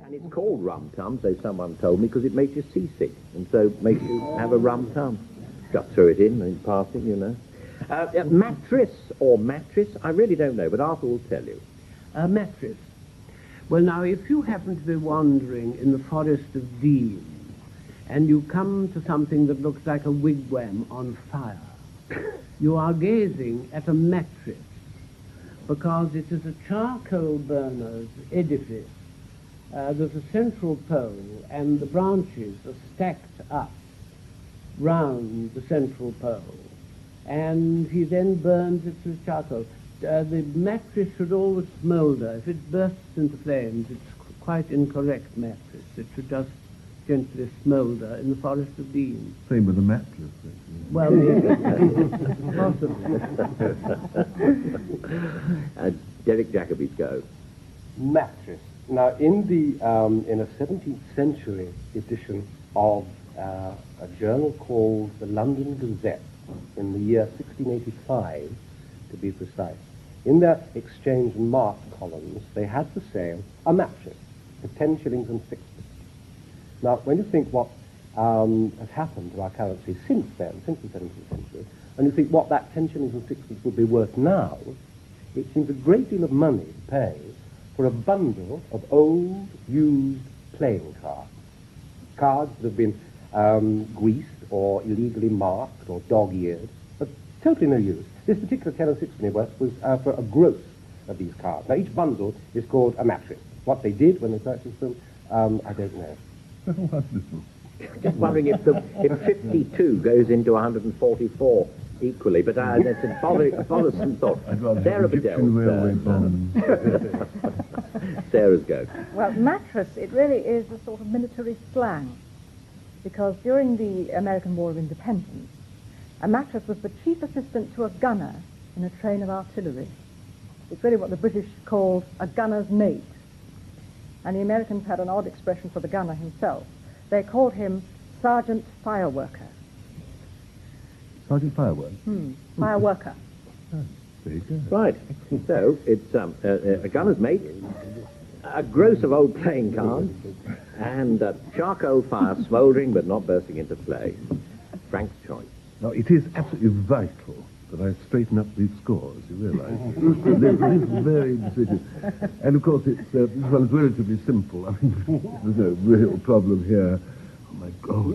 And it's called rum tum, so someone told me, because it makes you seasick, and so makes you have a rum tum. Just throw it in passing, you know. Mattress or mattress, I really don't know, but Arthur will tell you. Mattress. Well, now, if you happen to be wandering in the forest of Dean, and you come to something that looks like a wigwam on fire, you are gazing at a mattress, because it is a charcoal burner's edifice. There's a central pole, and the branches are stacked up round the central pole, and he then burns it through charcoal. The mattress should always smoulder. If it bursts into flames, it's quite incorrect mattress. It should just gently smoulder in the forest of Dean. Same with the mattress. Actually. Well, possibly. Derek Jacobi's go. Mattress. Now, in a 17th century edition of a journal called the London Gazette, in the year 1685, to be precise, in their exchange and mark columns, they had for sale a mattress for 10 shillings and sixpence. Now, when you think what has happened to our currency since then, since the 17th century, and you think what that 10 shillings and sixpence would be worth now, it seems a great deal of money to pay for a bundle of old, used playing cards. Cards that have been greased or illegally marked or dog-eared, but totally no use. This particular 10 and sixpenny was for a gross of these cards. Now, each bundle is called a mattress. What they did when they purchased them, I don't know. Just wondering if 52 goes into 144 equally, but that's a bothersome thought. Sarah Bedell's Sarah's go. Well, mattress, it really is a sort of military slang, because during the American War of Independence, a mattress was the chief assistant to a gunner in a train of artillery. It's really what the British called a gunner's mate. And the Americans had an odd expression for the gunner himself. They called him Sergeant Fireworker. Sergeant Firework? Fireworker. Oh, very good. Right. So, it's a gunner's mate, a gross of old playing cards, and charcoal fire smouldering but not bursting into flame. Frank's choice. Now, it is absolutely vital that I straighten up these scores, you realise. This is very decision. And, of course, this one is relatively simple. I mean, there's no real problem here. Oh, my God.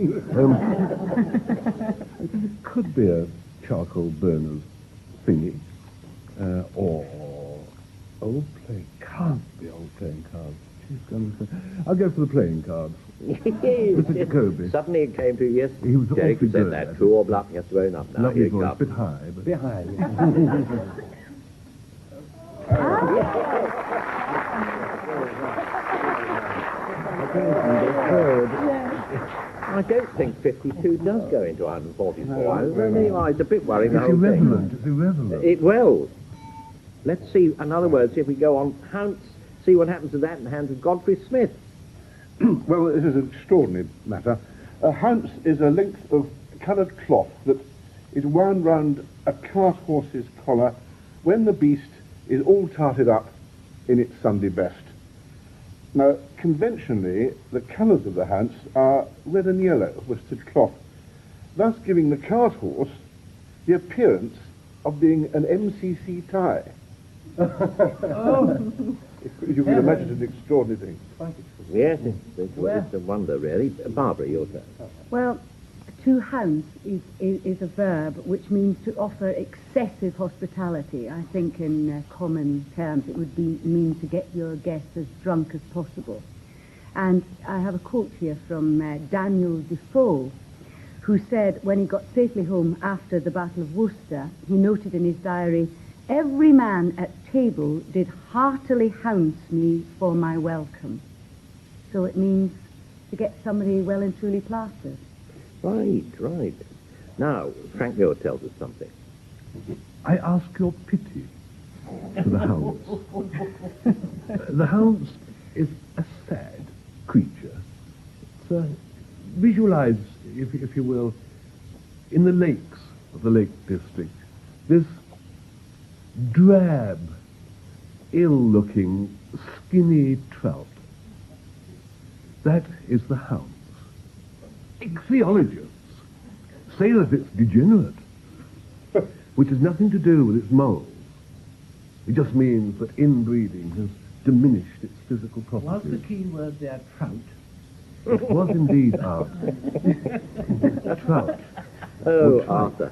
It could be a charcoal burner's thingy, or old playing. Can't be old playing cards. I'll go for the playing cards. Mr. Jacobi. Suddenly it came to you, yes. He was Derek awfully said good. that. True or bluff, he has to own up now. Lovely voice, a bit high. But... Bit high, I don't think 52 does go into 144. It's a bit worrying, the whole irrelevant. thing. It's irrelevant. It will. Let's see, in other words, if we go on Hounce, see what happens to that in the hands of Godfrey Smith. Well, this is an extraordinary matter. A hounce is a length of coloured cloth that is wound round a cart horse's collar when the beast is all tarted up in its Sunday best. Now, conventionally, the colours of the hounce are red and yellow, worsted cloth, thus giving the cart horse the appearance of being an MCC tie. You can imagine an extraordinary thing. Yes, it's a wonder, really. Barbara, your turn. Well, to hounce is a verb which means to offer excessive hospitality. I think in common terms it would mean to get your guests as drunk as possible. And I have a quote here from Daniel Defoe, who said when he got safely home after the Battle of Worcester, he noted in his diary, "Every man at table did heartily hounce me for my welcome." So it means to get somebody well and truly plastered. Right, right. Now, Frank Muir tells us something. I ask your pity for the hounds. The hounds is a sad creature. It's visualize, if you will, in the lakes of the Lake District, this drab, ill-looking, skinny trout That is the hounds. Ichthyologists say that it's degenerate, which has nothing to do with its morals. It just means that inbreeding has diminished its physical Was properties. the key word there trout? It was indeed ours. Trout. Oh, Arthur.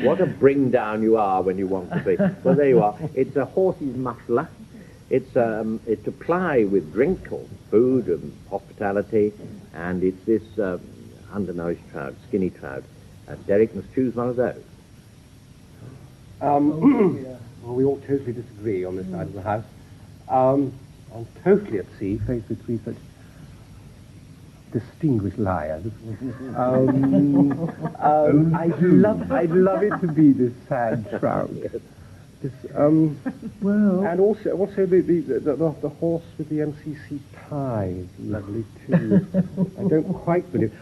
What a bring-down you are when you want to be. Well, there you are. It's a horse's muffler. It's to ply with drink or food and hospitality, and it's this undernourished trout, skinny trout. Derek must choose one of those. Well, we all totally disagree on this side of the house. I'm totally at sea, faced with three such distinguished liars. I'd love it to be this sad trout. This, Well, and also the horse with the MCC tie is lovely too. I don't quite believe.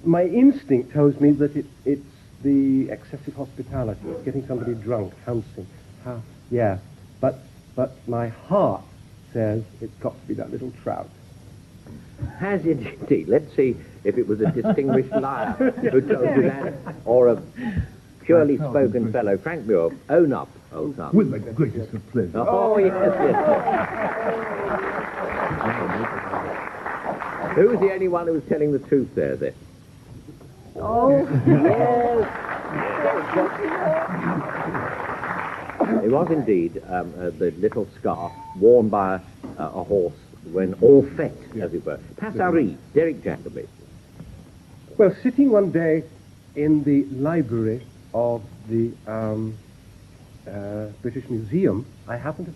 My instinct tells me that it's the excessive hospitality. It's getting somebody drunk, pouncing. Yeah, but my heart says it's got to be that little trout. Has it indeed? Let's see if it was a distinguished liar who told you that, or a purely spoken fellow. Frank Muir, own up, old son. with the greatest of pleasure. Oh, yes, yes. Who was the only one who was telling the truth there, then? Oh, It was indeed the little scarf worn by a horse when all fet, as it were. Passari, Derek Jacobi. Well, sitting one day in the library of the British Museum, I happened to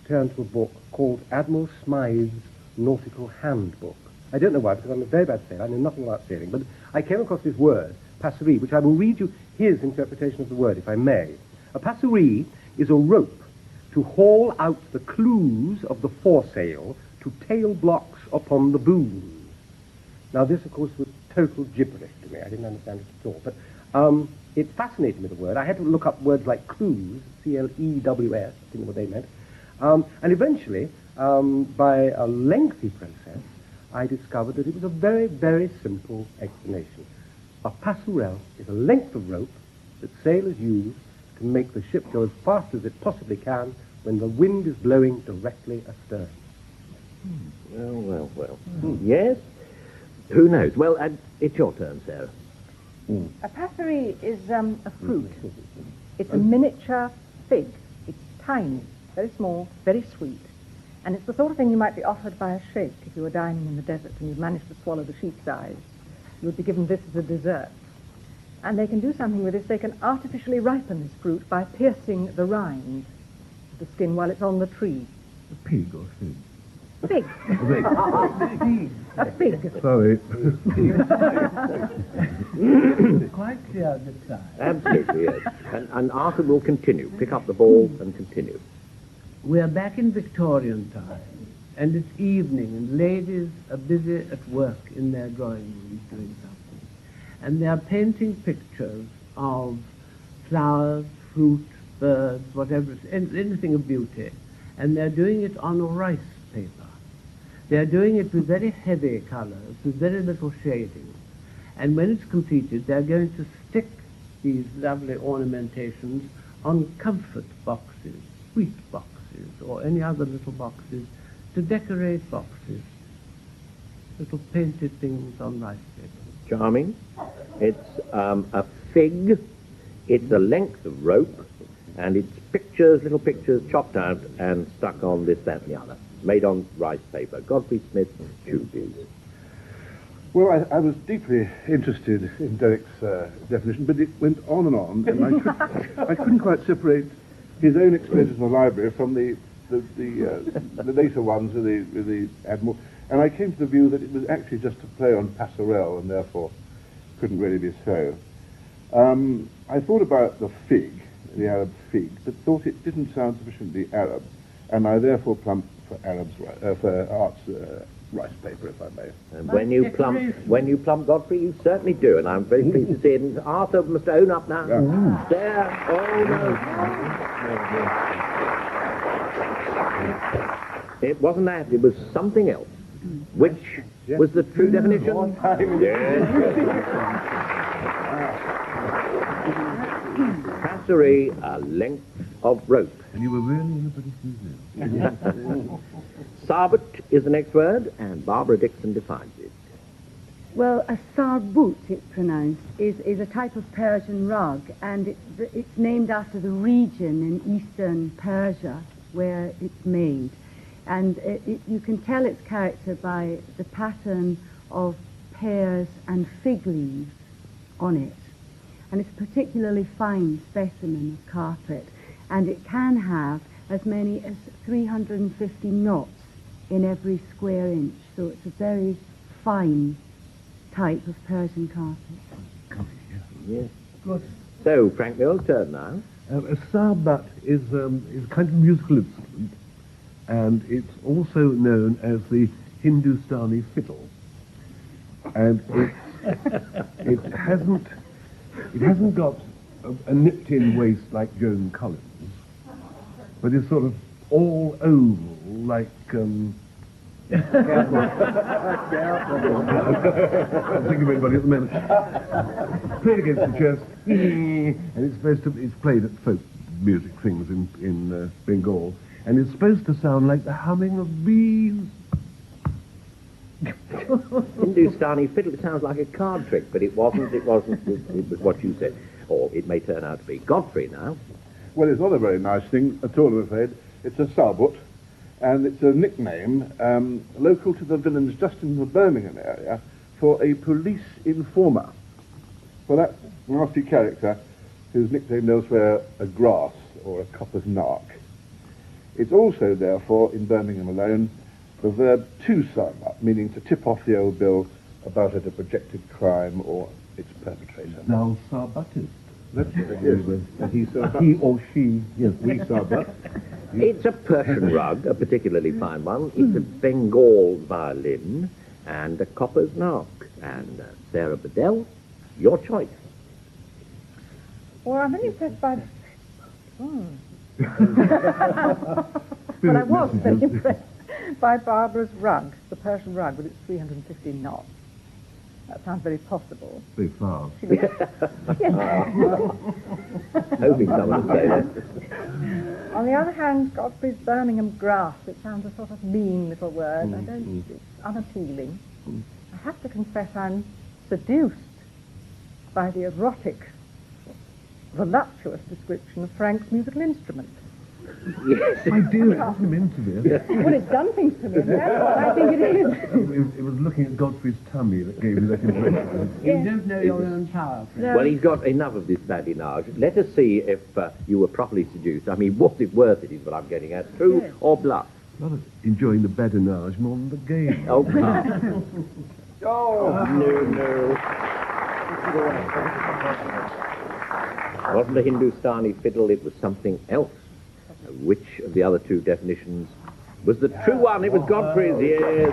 turn to a book called Admiral Smythe's Nautical Handbook. I don't know why, because I'm a very bad sailor. I know nothing about sailing, but I came across this word, passerie, which I will read you his interpretation of the word, if I may. A passerie is a rope to haul out the clews of the foresail to tail blocks upon the boom. Now, this, of course, was total gibberish to me. I didn't understand it at all. But it fascinated me, the word. I had to look up words like clews, C-L-E-W-S, didn't know what they meant. And eventually, by a lengthy process, I discovered that it was a very, very simple explanation. A passerelle is a length of rope that sailors use to make the ship go as fast as it possibly can when the wind is blowing directly astern. Well. Yes? Who knows? Well, it's your turn, Sarah. a passerie is a fruit. It's a miniature fig. It's tiny, very small, very sweet. And it's the sort of thing you might be offered by a sheikh if you were dining in the desert and you'd managed to swallow the sheep's eyes. You would be given this as a dessert. And they can do something with this. They can artificially ripen this fruit by piercing the rind of the skin while it's on the tree. A pig or fig? Fig. A fig. Sorry. It's quite clear this time. Absolutely, yes. And Arthur will continue. Pick up the ball and continue. We're back in Victorian time, and it's evening, and ladies are busy at work in their drawing rooms doing something. And they're painting pictures of flowers, fruit, birds, whatever, anything of beauty. And they're doing it on a rice paper. They're doing it with very heavy colors, with very little shading. And when it's completed, they're going to stick these lovely ornamentations on comfort boxes, sweet boxes, or any other little boxes, to decorate boxes. Little painted things on rice paper. Charming. It's a fig. It's a length of rope, and it's pictures, little pictures, chopped out and stuck on this, that, and the other, made on rice paper. Godfrey Smith, chooses. Well, I was deeply interested in Derek's definition, but it went on, and I couldn't quite separate his own experiences in the library from the later ones with the Admiral, and I came to the view that it was actually just a play on passerelle, and therefore couldn't really be so. I thought about the fig, the Arab fig, but thought it didn't sound sufficiently Arab, and I therefore plumped for art's rice paper, if I may. And when you plump Godfrey, you certainly do, and I'm very pleased to see it. And Arthur must own up now. Yeah. There. Oh, no. It wasn't that. It was something else. Which was the true definition? Yes. Tracery, a length of rope. And you were really in a British museum. Sarbut is the next word, and Barbara Dickson defines it. Well, a sarbut, it's pronounced, is a type of Persian rug, and it's named after the region in eastern Persia where it's made. And you can tell its character by the pattern of pears and fig leaves on it. And it's a particularly fine specimen of carpet, and it can have as many as 350 knots in every square inch, so it's a very fine type of Persian carpet. Yes. Good. So, Frank Mill's turn now. A sarbat is a kind of musical instrument, and it's also known as the Hindustani fiddle. And it hasn't got a nipped-in waist like Joan Collins, but it's sort of all oval like. I can't think of anybody at the moment. Played against the chest, and it's played at folk music things in Bengal, and it's supposed to sound like the humming of bees. Hindustani fiddle, it sounds like a card trick, but it wasn't, it was what you said. Or it may turn out to be. Godfrey now. Well, it's not a very nice thing at all, I'm afraid. It's a sarbut, and it's a nickname local to the villains just in the Birmingham area for a police informer. For that nasty character, who's nicknamed elsewhere a grass or a copper's nark. It's also, therefore, in Birmingham alone, the verb to sum up, meaning to tip off the old bill about a projected crime or its perpetrator. Now sarbatist. That's it, yes. He or she, yes. We sarbat. It's a Persian rug, a particularly fine one. It's a Bengal violin and a copper's nark. And Sarah Bedell, your choice. Well, I'm really impressed by... Well, I was very impressed by Barbara's rug, the Persian rug, with its 350 knots. That sounds very possible. Very fast. Hoping someone would say that. On the other hand, Godfrey's Birmingham grass, it sounds a sort of mean little word. It's unappealing. I have to confess I'm seduced by the erotic, voluptuous description of Frank's musical instrument. Yes. My dear, it wasn't meant to be. Well, it's done things to me, and that's what I think it is. It was looking at Godfrey's tummy that gave me that impression. You don't know your own power, Frank. Well, he's got enough of this badinage. Let us see if you were properly seduced. I mean, was it worth it is what I'm getting at. True or bluff? Not enjoying the badinage more than the game. Oh, come. No. It wasn't a Hindustani fiddle, it was something else. Which of the other two definitions was the true one? It was Godfrey's, yes.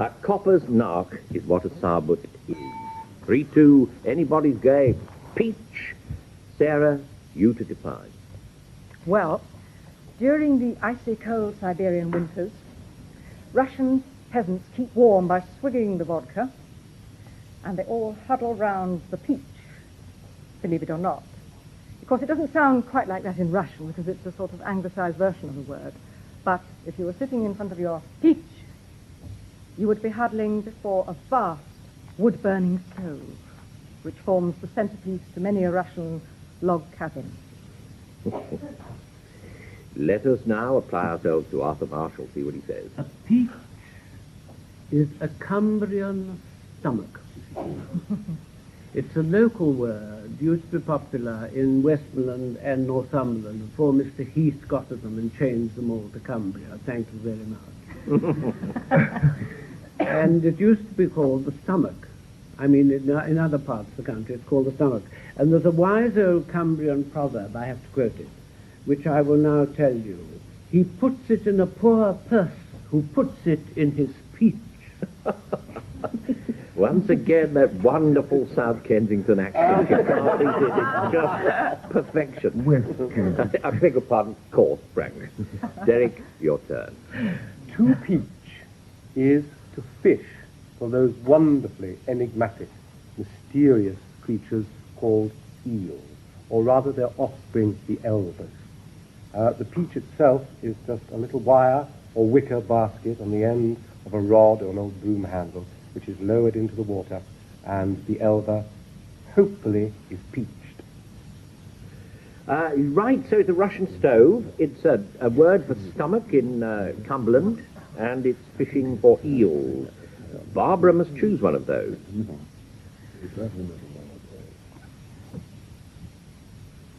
A copper's nark is what a sarbut is. 3-2, anybody's game. Peach. Sarah, you to define. Well, during the icy cold Siberian winters, Russian peasants keep warm by swigging the vodka, and they all huddle round the peach, believe it or not. Of course, it doesn't sound quite like that in Russian, because it's a sort of anglicized version of the word. But if you were sitting in front of your peach, you would be huddling before a vast wood-burning stove, which forms the centerpiece to many a Russian log cabin. Let us now apply ourselves to Arthur Marshall, see what he says. A peach is a Cumbrian stomach. It's a local word, used to be popular in Westmoreland and Northumberland before Mr. Heath got at them and changed them all to Cumbria. Thank you very much. And it used to be called the stomach. I mean, in other parts of the country, it's called the stomach. And there's a wise old Cumbrian proverb, I have to quote it, which I will now tell you. He puts it in a poor purse who puts it in his peach. Once again, that wonderful South Kensington accent. You can't beat it. It's just perfection. West Kensington. I beg your pardon, of course, Frank. Derek, your turn. To peach is to fish for those wonderfully enigmatic, mysterious creatures called eels, or rather their offspring, the elvers. The peach itself is just a little wire or wicker basket on the end of a rod or an old broom handle, which is lowered into the water, and the elver, hopefully, is peached. Right, so it's a Russian stove. It's a word for stomach in Cumberland, and it's fishing for eels. Barbara must choose one of those.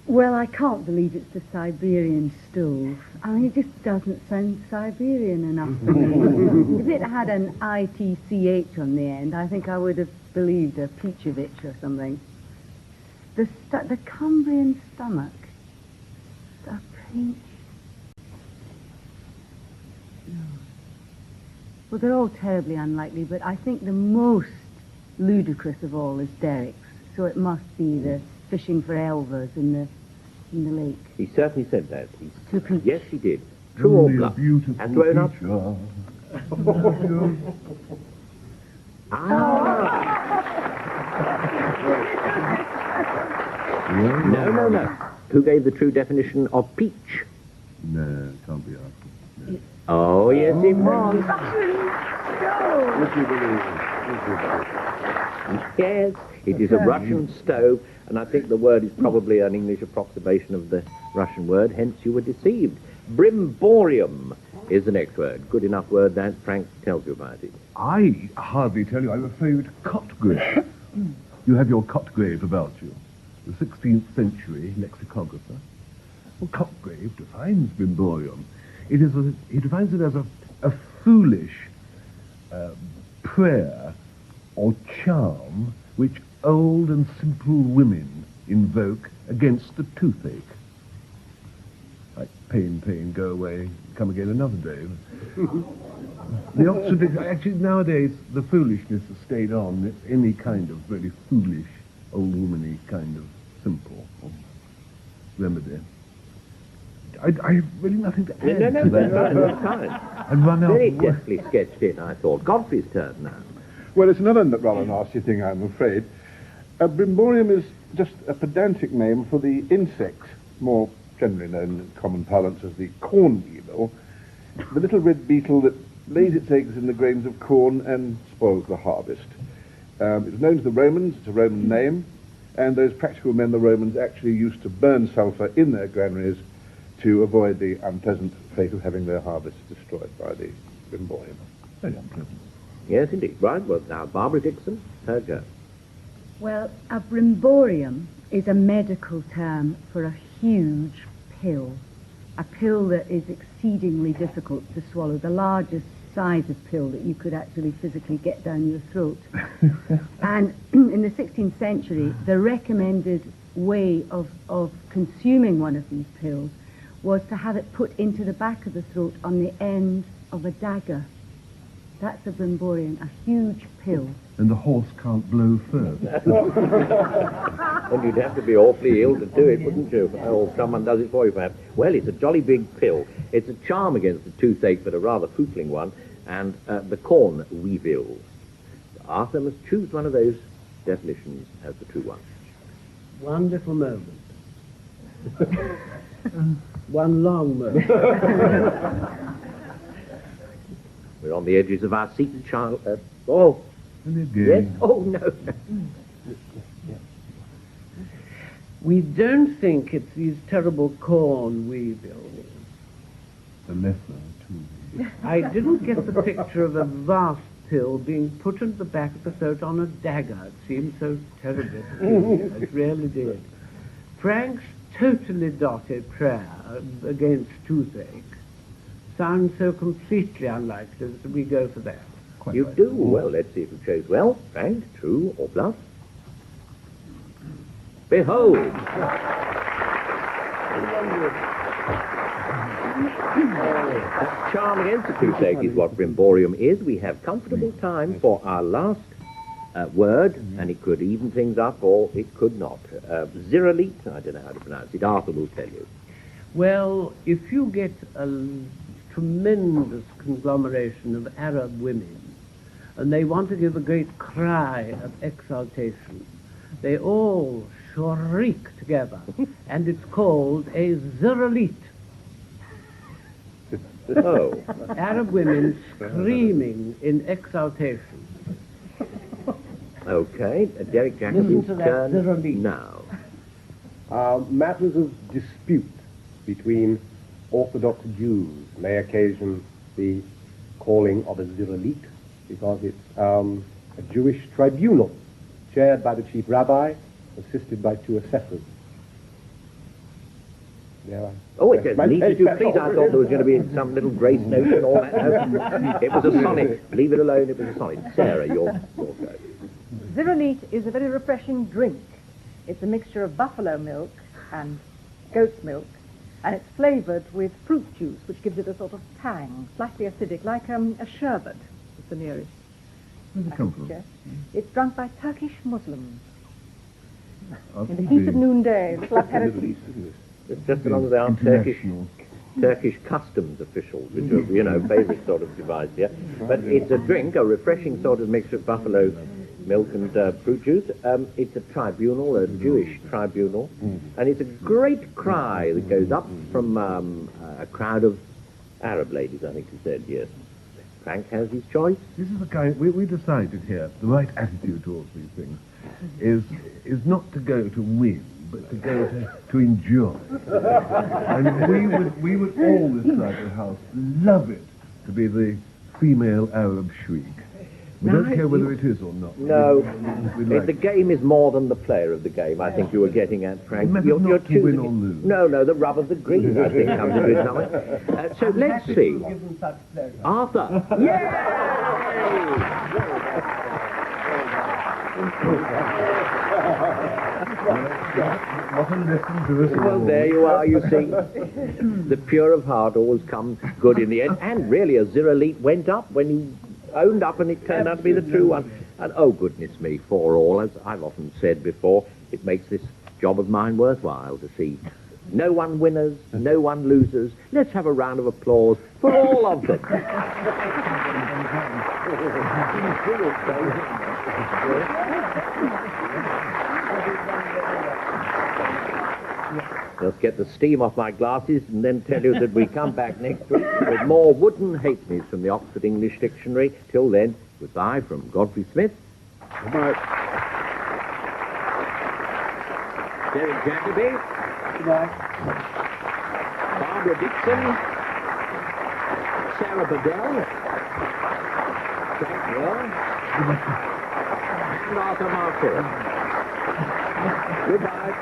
Well, I can't believe it's the Siberian stove. I mean, it just doesn't sound Siberian enough for me. If it had an ITCH on the end, I think I would have believed a Peachovich or something. The Cumbrian stomach. The peach. No. Well, they're all terribly unlikely, but I think the most ludicrous of all is Derek's. So it must be the fishing for elvers in the lake. He certainly said that. To peach. Yes, he did. True or Only a bluff? beautiful And thrown up. creature. No. Who gave the true definition of peach? No, can't be asked. No. Oh, yes, it was. Yes, it is a Russian stove, and I think the word is probably an English approximation of the Russian word, hence you were deceived. Brimborium is the next word. Good enough word that Frank tells you about it. I hardly tell you, I refer you to Cotgrave. You have your Cotgrave about you, the 16th century lexicographer. Well, Cotgrave defines Brimborium. He defines it as a foolish prayer or charm which old and simple women invoke against the toothache. Like pain, pain, go away, come again another day. The Oxford, actually nowadays the foolishness has stayed on. It's any kind of very foolish, old womany kind of simple remedy. I have really nothing to add to that. That's fine. And run out Very of words. deftly sketched in, I thought. Godfrey's turn now. Well, it's another rather nasty thing, I'm afraid. Brimborium is just a pedantic name for the insect, more generally known in common parlance as the corn weevil, the little red beetle that lays its eggs in the grains of corn and spoils the harvest. It was known to the Romans, it's a Roman name, and those practical men, the Romans, actually used to burn sulphur in their granaries to avoid the unpleasant fate of having their harvests destroyed by the brimborium. Very unpleasant. Yes, indeed. Right, well, now, Barbara Dickson, her go. Well, a brimborium is a medical term for a huge pill. A pill that is exceedingly difficult to swallow, the largest size of pill that you could actually physically get down your throat. And in the 16th century, the recommended way of consuming one of these pills was to have it put into the back of the throat on the end of a dagger. That's a brimborium, a huge pill. And the horse can't blow further. And you'd have to be awfully ill to do it, wouldn't you? Or someone does it for you, perhaps. Well, it's a jolly big pill. It's a charm against the toothache, but a rather footling one, and the corn weevil. Arthur must choose one of those definitions as the true one. Wonderful moment. One long moment. We're on the edges of our seat, child. Oh, And yes. again, Oh, no. We don't think it's these terrible corn weevils. the lesser too. I didn't get the picture of a vast pill being put into the back of the throat on a dagger. It seemed so terribly peculiar. It really did. Frank's totally dotted prayer against toothache sounds so completely unlikely that we go for that. Quite You right. do? Well, let's see if you chose well. Frank, true or bluff? Behold! That charm against the toothache is what brimborium is. We have comfortable time for our last word, and it could even things up or it could not. Zirelite, I don't know how to pronounce it. Arthur will tell you. Well, if you get a tremendous conglomeration of Arab women, and they want to give a great cry of exaltation, they all shriek together, and it's called a zirelite. Oh. Arab women screaming in exaltation. Okay, Derek Listen Jacobi's to that turn zirelite. now. Matters of dispute between Orthodox Jews may occasion the calling of a zirelite, because it's a Jewish tribunal chaired by the chief rabbi, assisted by 2 assessors. Oh, it says, leave it to please. I thought there was going to be some little grace note and all that. No, it was a sonnet. Leave it alone, it was a sonnet. Sarah, your go. Zirelite is a very refreshing drink. It's a mixture of buffalo milk and goat's milk, and it's flavoured with fruit juice, which gives it a sort of tang, slightly acidic, like a sherbet, is the nearest. Where's it come from? Yes. It's drunk by Turkish Muslims I in the think heat of noonday. Little aperitif. It's just as long as they aren't Turkish customs officials, which are, you know, favourite sort of device here. But it's a drink, a refreshing sort of mixture of buffalo milk and fruit juice. It's a tribunal, a Jewish tribunal, and it's a great cry that goes up from a crowd of Arab ladies, I think he said, yes. Frank has his choice. This is the kind, we decided here, the right attitude towards these things is not to go to win, but to go to enjoy. And we would all inside the house love it to be the female Arab shriek. We don't care whether it is or not. No, Like the game is more than the player of the game, I think you were getting at, Frank. It matters not to win or lose. No, the rub of the green, I think, comes into it somewhere. So let's see. Arthur. What a lesson to us all. Well, there you are, you see. The pure of heart always comes good in the end. And really, a zirelite went up when he owned up, and it turned out to be the true one. And oh, goodness me, for all, as I've often said before, it makes this job of mine worthwhile to see no one winners, no one losers. Let's have a round of applause for all of them. Let's get the steam off my glasses and then tell you that we come back next week with more wooden halfpennies from the Oxford English Dictionary. Till then, goodbye from Godfrey Smith. Goodbye. Derek Jacobi. Goodbye. Barbara Dickson. Sarah Bedell. Frank Will. And Arthur Marshall. Goodbye.